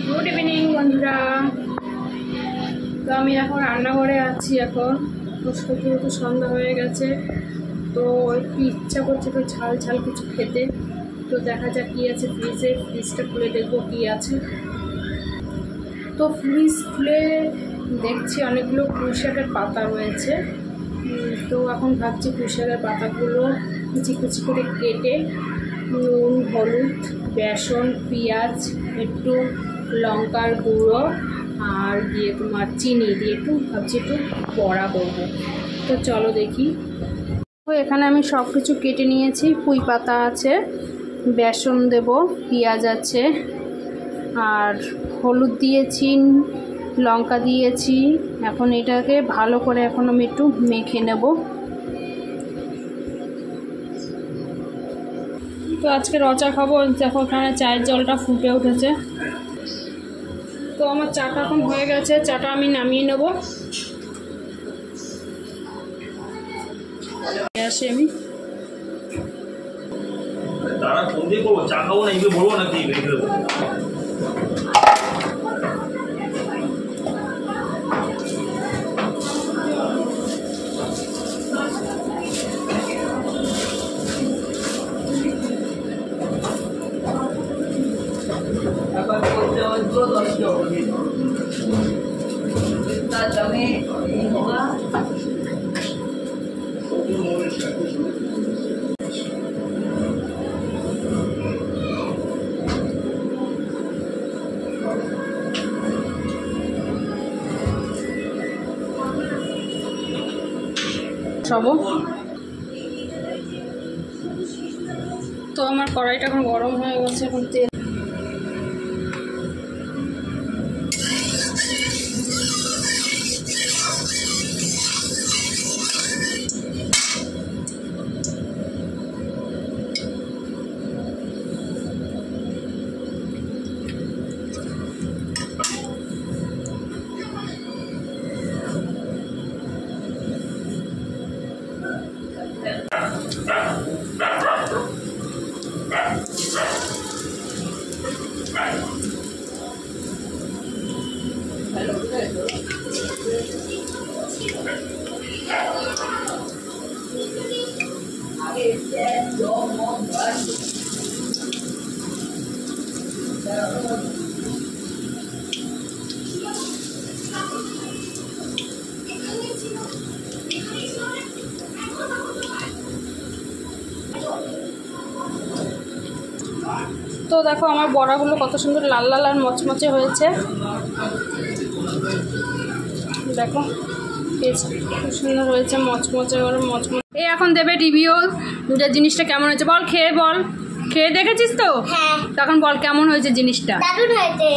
Good evening বন্ধুরা। তো আমি এখন রান্নাঘরে আছি। এখন যেহেতু সন্ধ্যা হয়ে গেছে, তো একটু ইচ্ছা করছে তো ঝাল ঝাল কিছু খেতে। তো দেখা যাক কী আছে ফ্রিজে। ফ্রিজটা খুলে দেখবো কী আছে। তো ফ্রিজ খুলে দেখছি অনেকগুলো পুঁই শাকের পাতা রয়েছে। তো এখন ভাবছি পুঁই শাকের পাতাগুলো কুচি কুচি করে কেটে নুন, হলুদ, বেসন, পেঁয়াজ, একটু লঙ্কার গুঁড়ো আর দিয়ে তোমার চিনি দিয়ে একটু ভাবছি একটু বড়া করবো। তো চলো দেখি। তো এখানে আমি সব কিছু কেটে নিয়েছি। পুঁই পাতা আছে, বেসন দেব, পেঁয়াজ আছে আর হলুদ দিয়েছি, লঙ্কা দিয়েছি। এখন এটাকে ভালো করে এখন আমি একটু মেখে নেব। তো আজকে রচা খাবো। দেখো এখানে চায়ের জলটা ফুটে উঠেছে। তো আমার চাটা এখন হয়ে গেছে, চাটা আমি নামিয়ে নেব। আসি আমি দাঁড়া, ফোন দিয়ে করবো, চা খাবো না এগুলো বলবো নাকি? সবো। তো আমার কড়াইটা এখন গরম হয়ে গেছে। এখন তেল তো দেখো আমার বড়াগুলো কত সুন্দর লাল লাল আর মচমচে হয়েছে। দেখো খুব সুন্দর হয়েছে, মচমচে করে মচমচে। এই এখন দেবে রিভিউ যে জিনিসটা কেমন হয়েছে। বল, খেয়ে বল। খেয়ে দেখেছিস তো? হ্যাঁ। তখন বল কেমন হয়েছে জিনিসটা। দারুণ হয়েছে।